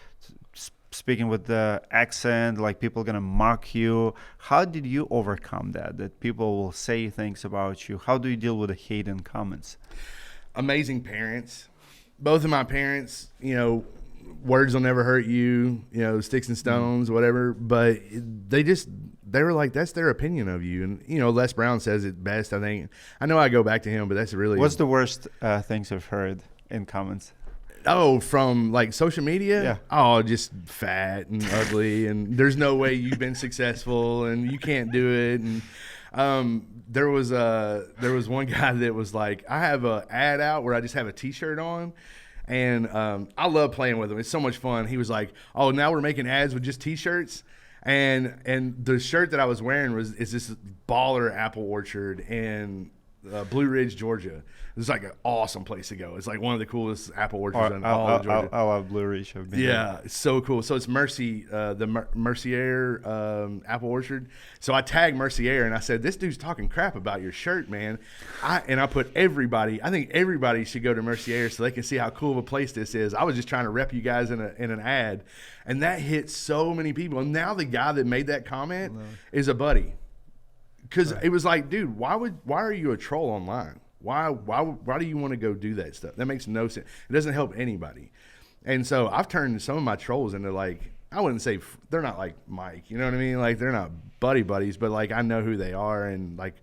speaking with the accent, like people gonna mock you. How did you overcome that people will say things about you? How do you deal with the hate and comments? Amazing parents. Both of my parents, words will never hurt you, sticks and stones, whatever. But they were like, that's their opinion of you. And, Les Brown says it best, I think. I know I go back to him, but that's really. What's the worst things you've heard in comments? Oh, from like social media? Yeah. Oh, just fat and ugly, and there's no way you've been successful, and you can't do it. And there was one guy that was like, I have an ad out where I just have a T-shirt on, and I love playing with him. It's so much fun. He was like, oh, now we're making ads with just T-shirts. And the shirt that I was wearing is this baller apple orchard in Blue Ridge, Georgia. It's like an awesome place to go. It's like one of the coolest apple orchards in all of Georgia. I love Blue Ridge. Yeah, it's so cool. So it's the Mercier apple orchard. So I tagged Mercier and I said, this dude's talking crap about your shirt, man. I put everybody. I think everybody should go to Mercier so they can see how cool of a place this is. I was just trying to rep you guys in an ad, and that hit so many people. And now the guy that made that comment is a buddy. Because it was like, dude, why are you a troll online? Why do you want to go do that stuff? That makes no sense. It doesn't help anybody. And so I've turned some of my trolls into like, I wouldn't say they're not like Mike, you know what I mean? Like they're not buddies, but like I know who they are, and like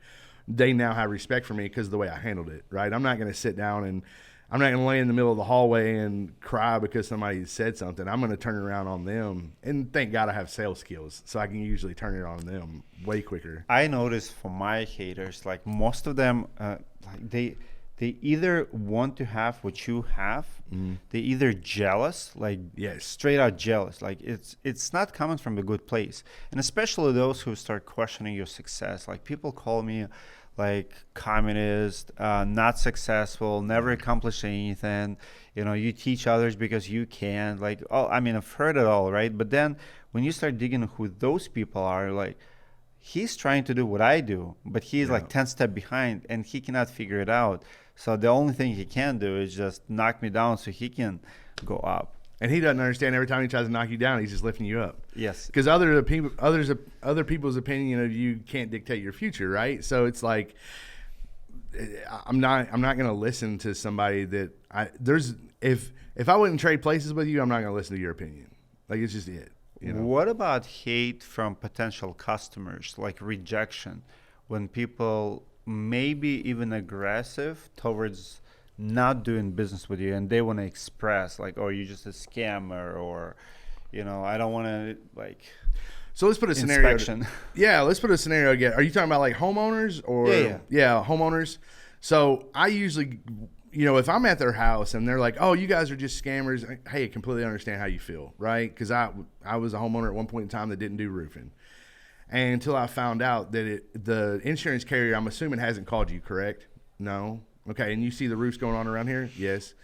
they now have respect for me because of the way I handled it, right? I'm not going to sit down and I'm not going to lay in the middle of the hallway and cry because somebody said something. I'm going to turn it around on them. And thank God I have sales skills, so I can usually turn it on them way quicker. I noticed for my haters, like most of them, like they either want to have what you have, they either jealous, like straight out jealous. Like it's not coming from a good place. And especially those who start questioning your success. Like people call me like communist, not successful, never accomplished anything. You know, you teach others because you can. Like, oh, I mean, I've heard it all, right? But then when you start digging who those people are, like, he's trying to do what I do, but he's like 10 steps behind, and he cannot figure it out. So the only thing he can do is just knock me down so he can go up. And he doesn't understand every time he tries to knock you down, he's just lifting you up. Yes. Because other people's opinion of you can't dictate your future, right? So it's like I'm not going to listen to somebody that if I wouldn't trade places with you, I'm not going to listen to your opinion. Like it's just it. You know? What about hate from potential customers, like rejection, when people maybe even aggressive towards not doing business with you, and they want to express like, oh, you're just a scammer, or, you know, I don't want to like. So let's put a scenario. Let's put a scenario again. Are you talking about like homeowners or? Yeah, homeowners. So I usually, you know, if I'm at their house and they're like, oh, you guys are just scammers. Hey, I completely understand how you feel, right? Because I was a homeowner at one point in time that didn't do roofing. And until I found out that the insurance carrier, I'm assuming, hasn't called you, correct? No. Okay, and you see the roofs going on around here? Yes.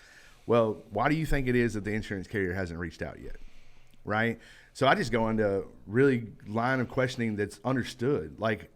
Well, why do you think it is that the insurance carrier hasn't reached out yet, right? So I just go into really line of questioning that's understood. Like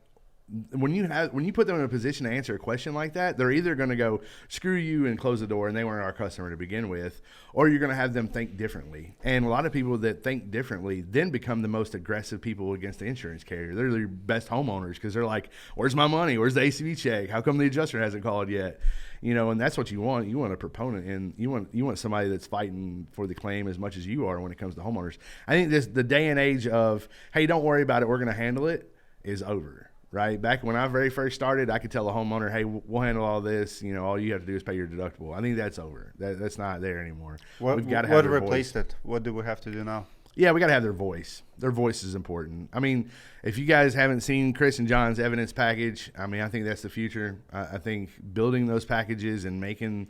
when you put them in a position to answer a question like that, they're either going to go, screw you, and close the door, and they weren't our customer to begin with, or you're going to have them think differently. And a lot of people that think differently then become the most aggressive people against the insurance carrier. They're the best homeowners because they're like, where's my money? Where's the ACV check? How come the adjuster hasn't called yet? You know, and that's what you want. You want a proponent, and you want somebody that's fighting for the claim as much as you are when it comes to homeowners. I think the day and age of, hey, don't worry about it, we're going to handle it, is over. Right? Back when I very first started, I could tell a homeowner, hey, we'll handle all this. You know, all you have to do is pay your deductible. I think that's over. That's not there anymore. We've got to have their replaced voice. It? What do we have to do now? Yeah, we got to have their voice. Their voice is important. I mean, if you guys haven't seen Chris and John's evidence package, I mean, I think that's the future. I think building those packages and making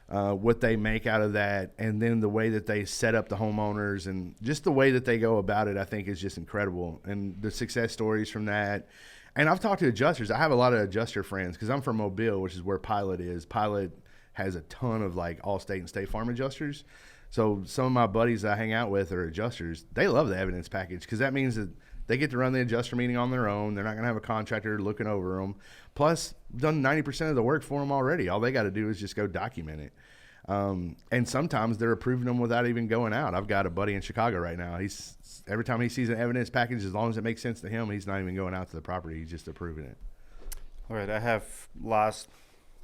what they make out of that, and then the way that they set up the homeowners and just the way that they go about it, I think is just incredible. And the success stories from that. And I've talked to adjusters. I have a lot of adjuster friends because I'm from Mobile, which is where Pilot is. Pilot has a ton of like Allstate and State Farm adjusters. So some of my buddies that I hang out with are adjusters. They love the evidence package because that means that they get to run the adjuster meeting on their own. They're not going to have a contractor looking over them. Plus, done 90% of the work for them already. All they got to do is just go document it. And sometimes they're approving them without even going out. I've got a buddy in Chicago right now. Every time he sees an evidence package, as long as it makes sense to him, he's not even going out to the property. He's just approving it. All right. I have last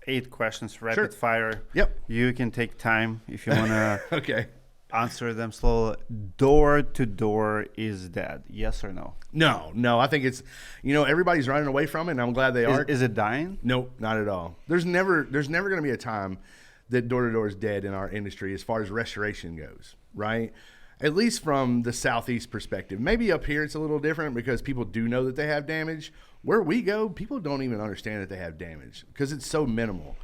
8 questions, rapid fire. Yep. You can take time if you want to okay. answer them slowly. Door to door is dead. Yes or no? No. I think it's, everybody's running away from it, and I'm glad they are. Is it dying? Nope, not at all. There's never going to be a time that door-to-door is dead in our industry as far as restoration goes, right? At least from the Southeast perspective. Maybe up here it's a little different because people do know that they have damage. Where we go, people don't even understand that they have damage because it's so minimal.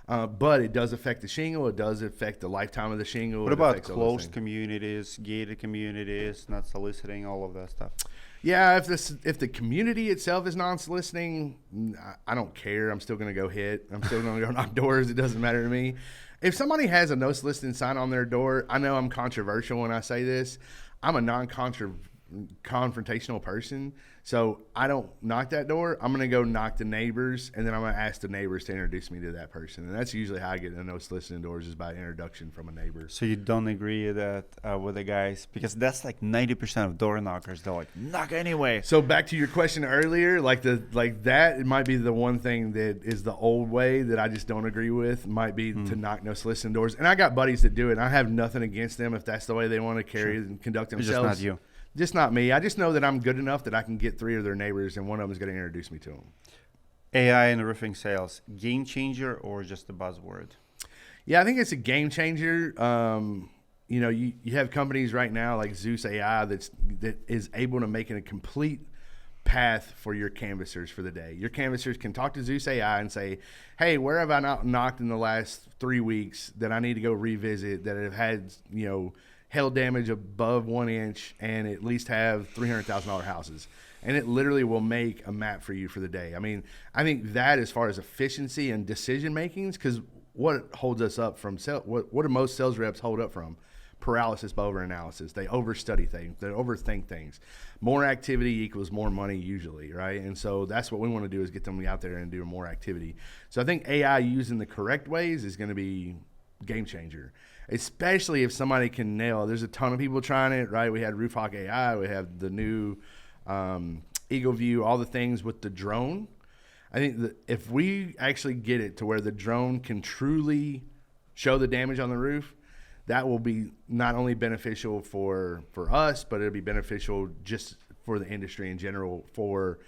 But it does affect the shingle. It does affect the lifetime of the shingle. What about closed communities, gated communities, not soliciting, all of that stuff? Yeah, if the community itself is non-soliciting, I don't care. I'm still going to go hit. I'm still going to go knock doors. It doesn't matter to me. If somebody has a no soliciting sign on their door, I know I'm controversial when I say this. I'm a non-confrontational person. So I don't knock that door. I'm going to go knock the neighbors, and then I'm going to ask the neighbors to introduce me to that person. And that's usually how I get to know soliciting doors, is by introduction from a neighbor. So you don't agree that with the guys, because that's like 90% of door knockers. They're like, knock anyway. So back to your question earlier, like that, it might be the one thing that is the old way that I just don't agree with. Might be to knock no soliciting doors. And I got buddies that do it. And I have nothing against them if that's the way they want to carry and conduct themselves. It's just not you. Just not me. I just know that I'm good enough that I can get 3 of their neighbors, and one of them is going to introduce me to them. AI in roofing sales, game changer or just a buzzword? Yeah, I think it's a game changer. You know, you have companies right now like Zeus AI that is able to make it a complete path for your canvassers for the day. Your canvassers can talk to Zeus AI and say, hey, where have I not knocked in the last 3 weeks that I need to go revisit, that have had, you know, hail damage above 1 inch and at least have $300,000 houses. And it literally will make a map for you for the day. I mean, I think that as far as efficiency and decision makings, because what holds us up from what do most sales reps hold up from? Paralysis by overanalysis. They overstudy things. They overthink things. More activity equals more money usually, right? And so that's what we want to do, is get them out there and do more activity. So I think AI used in the correct ways is going to be game changer. Especially if somebody can nail. There's a ton of people trying it, right? We had RoofHawk AI, we have the new Eagle View, all the things with the drone. I think that if we actually get it to where the drone can truly show the damage on the roof, that will be not only beneficial for us, but it'll be beneficial just for the industry in general, for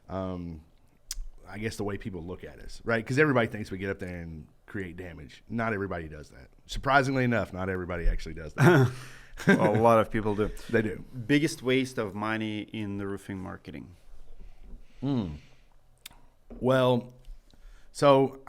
I guess the way people look at us, right? Because everybody thinks we get up there and create damage. Not everybody does that. Surprisingly enough, not everybody actually does that. Well, a lot of people do. They do. Biggest waste of money in the roofing marketing? Well, so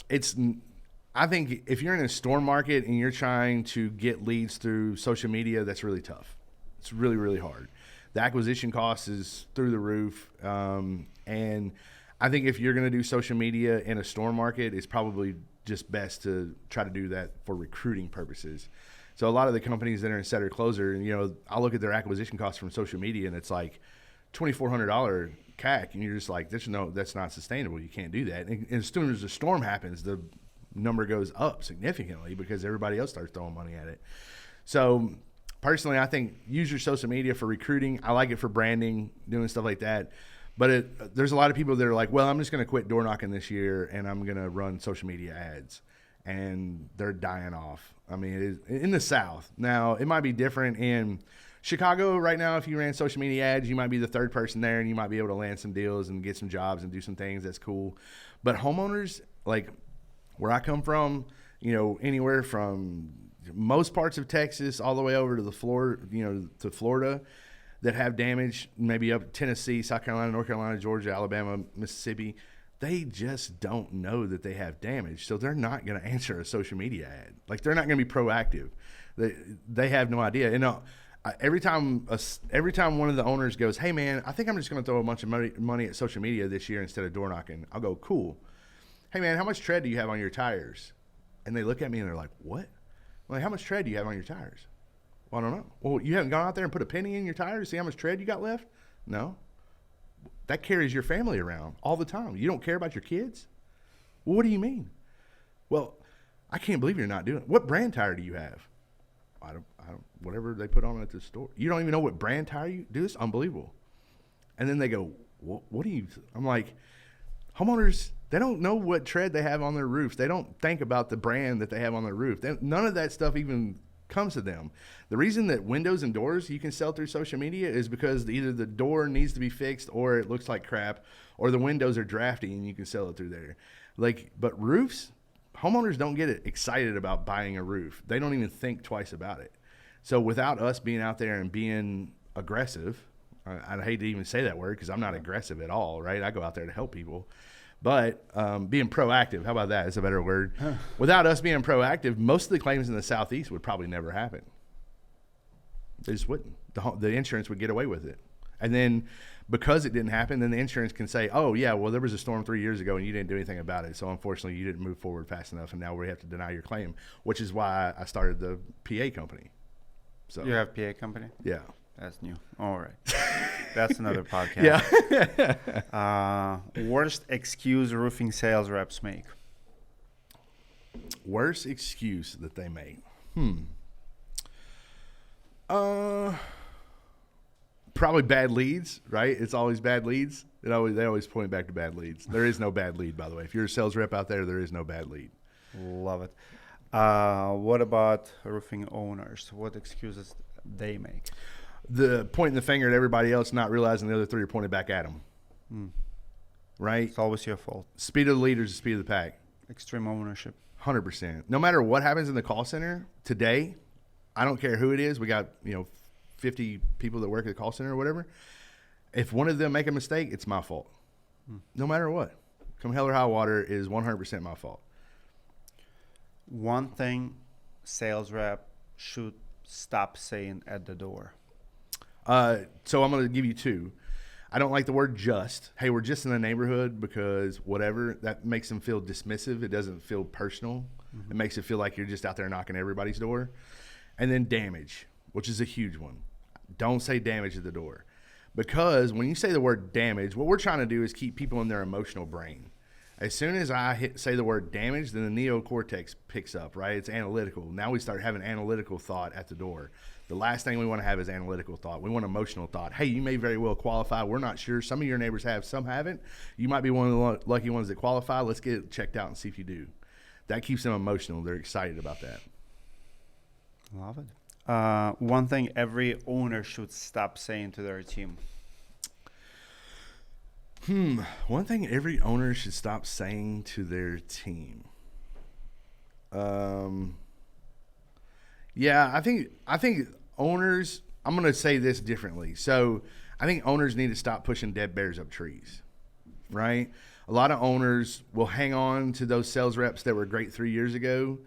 I think if you're in a storm market and you're trying to get leads through social media, that's really tough. It's really, really hard. The acquisition cost is through the roof. And I think if you're going to do social media in a storm market, it's probably just best to try to do that for recruiting purposes. So a lot of the companies that are in setter closer, you know, I look at their acquisition costs from social media and it's like $2,400 CAC, and you're just like, that's not sustainable. You can't do that. And as soon as the storm happens, the number goes up significantly because everybody else starts throwing money at it. So personally, I think use your social media for recruiting. I like it for branding, doing stuff like that. But there's a lot of people that are like, well, I'm just going to quit door knocking this year and I'm going to run social media ads. And they're dying off. I mean, it is in the South. Now, it might be different in Chicago right now. If you ran social media ads, you might be the third person there and you might be able to land some deals and get some jobs and do some things. That's cool. But homeowners, like where I come from, you know, anywhere from most parts of Texas all the way over to the to Florida, that have damage, maybe up Tennessee, South Carolina, North Carolina, Georgia, Alabama, Mississippi, they just don't know that they have damage. So they're not going to answer a social media ad. Like, they're not going to be proactive. They have no idea. You know, every time one of the owners goes, hey man, I think I'm just going to throw a bunch of money at social media this year instead of door knocking, I'll go, cool. Hey man, how much tread do you have on your tires? And they look at me and they're like, what? I'm like, how much tread do you have on your tires? Well, I don't know. Well, you haven't gone out there and put a penny in your tire to see how much tread you got left? No. That carries your family around all the time. You don't care about your kids? Well, what do you mean? Well, I can't believe you're not doing it. What brand tire do you have? I don't, whatever they put on at the store. You don't even know what brand tire you do? It's unbelievable. And then they go, what do you, I'm like, homeowners, they don't know what tread they have on their roofs. They don't think about the brand that they have on their roof. None of that stuff even comes to them. The reason that windows and doors you can sell through social media is because either the door needs to be fixed or it looks like crap, or the windows are drafty and you can sell it through there. Like, but roofs, homeowners don't get excited about buying a roof. They don't even think twice about it. So without us being out there and being aggressive, I hate to even say that word because I'm not aggressive at all, right? I go out there to help people. But being proactive, how about that? It's a better word. Without us being proactive, most of the claims in the Southeast would probably never happen. They just wouldn't. The insurance would get away with it. And then because it didn't happen, then the insurance can say, oh, yeah, well, there was a storm 3 years ago and you didn't do anything about it. So unfortunately, you didn't move forward fast enough, and now we have to deny your claim, which is why I started the PA company. So you have PA company? Yeah. That's new. All right. That's another podcast. Yeah. Worst excuse roofing sales reps make. Worst excuse that they make. Probably bad leads, right? It's always bad leads. They always point back to bad leads. There is no bad lead, by the way. If you're a sales rep out there, there is no bad lead. Love it. What about roofing owners? What excuses they make? The pointing the finger at everybody else, not realizing the other three are pointed back at them. Right? It's always your fault. Speed of the leader is the speed of the pack. Extreme ownership. 100%. No matter what happens in the call center today, I don't care who it is. We got 50 people that work at the call center or whatever. If one of them make a mistake, it's my fault. No matter what. Come hell or high water is 100% my fault. One thing sales rep should stop saying at the door. So I'm going to give you two. I don't like the word just. Hey, we're just in the neighborhood because whatever. That makes them feel dismissive. It doesn't feel personal. It makes it feel like you're just out there knocking everybody's door. And then damage, which is a huge one. Don't say damage at the door. Because when you say the word damage, what we're trying to do is keep people in their emotional brain. As soon as I say the word damage, then the neocortex picks up, right? It's analytical. Now we start having analytical thought at the door. The last thing we want to have is analytical thought. We want emotional thought. Hey, you may very well qualify. We're not sure. Some of your neighbors have, some haven't. You might be one of the lucky ones that qualify. Let's get it checked out and see if you do. That keeps them emotional. They're excited about that. Love it. One thing every owner should stop saying to their team. One thing every owner should stop saying to their team. Yeah, I think owners, I'm going to say this differently. So I think owners need to stop pushing dead bears up trees, right? A lot of owners will hang on to those sales reps that were great 3 years ago,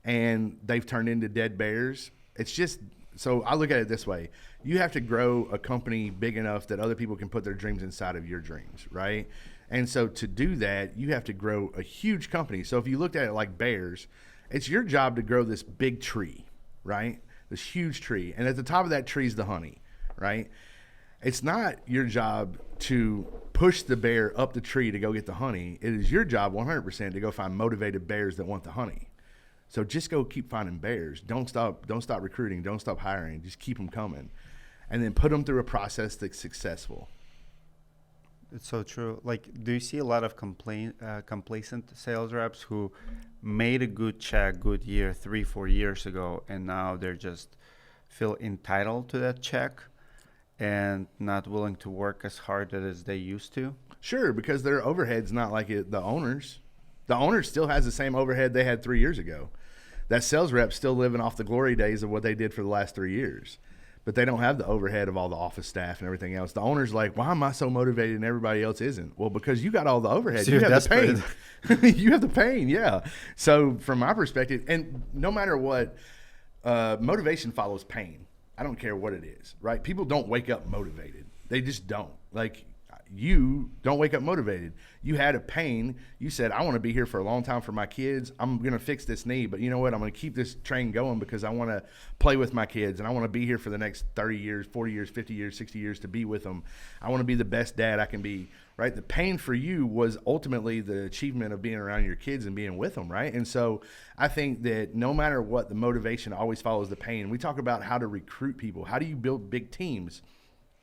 and they've turned into dead bears. It's just, so I look at it this way. You have to grow a company big enough that other people can put their dreams inside of your dreams, right? And so to do that, you have to grow a huge company. So if you looked at it like bears, it's your job to grow this big tree, right? This huge tree. And at the top of that tree is the honey, right? It's not your job to push the bear up the tree to go get the honey. It is your job 100% to go find motivated bears that want the honey. So just go keep finding bears. Don't stop recruiting. Don't stop hiring. Just keep them coming. And then put them through a process that's successful. It's so true. Like, do you see a lot of complacent sales reps who made a good check, good year 3-4 years ago, and now they're just feel entitled to that check and not willing to work as hard as they used to? Sure, because their overhead's not like the owners. The owner still has the same overhead they had 3 years ago. That sales rep's still living off the glory days of what they did for the last 3 years. But they don't have the overhead of all the office staff and everything else. The owner's like, why am I so motivated and everybody else isn't? Well, because you got all the overhead. So you have the pain. You have the pain, yeah. So from my perspective, and no matter what, motivation follows pain. I don't care what it is, right? People don't wake up motivated. They just don't. Like, you don't wake up motivated. You had a pain. You said, I want to be here for a long time for my kids. I'm going to fix this knee, but you know what? I'm going to keep this train going because I want to play with my kids and I want to be here for the next 30 years, 40 years, 50 years, 60 years to be with them. I want to be the best dad I can be, right? The pain for you was ultimately the achievement of being around your kids and being with them, right? And so I think that no matter what, the motivation always follows the pain. We talk about how to recruit people. How do you build big teams?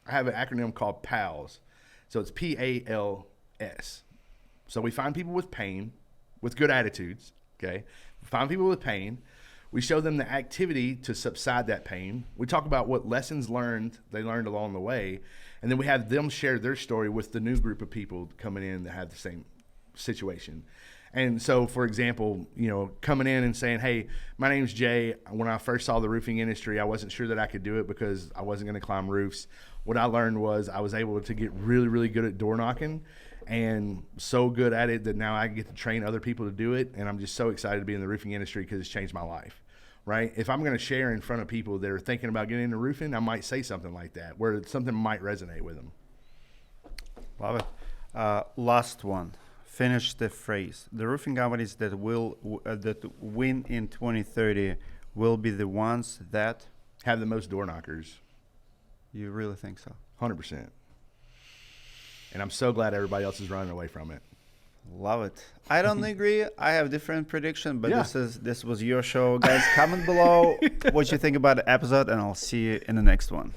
I have an acronym called PALS. So it's PALS. So we find people with pain, with good attitudes, okay? We find people with pain. We show them the activity to subside that pain. We talk about what lessons they learned along the way. And then we have them share their story with the new group of people coming in that have the same situation. And so, for example, coming in and saying, hey, my name's Jay. When I first saw the roofing industry, I wasn't sure that I could do it because I wasn't going to climb roofs. What I learned was I was able to get really, really good at door knocking and so good at it that now I get to train other people to do it. And I'm just so excited to be in the roofing industry because it's changed my life, right? If I'm going to share in front of people that are thinking about getting into roofing, I might say something like that where something might resonate with them. Love it. Last one. Finish the phrase. The roofing companies that win in 2030 will be the ones that have the most door knockers. You really think so? 100%. And I'm so glad everybody else is running away from it. Love it. I don't agree. I have different prediction, but Yeah. this was your show, guys. Comment below what you think about the episode, and I'll see you in the next one.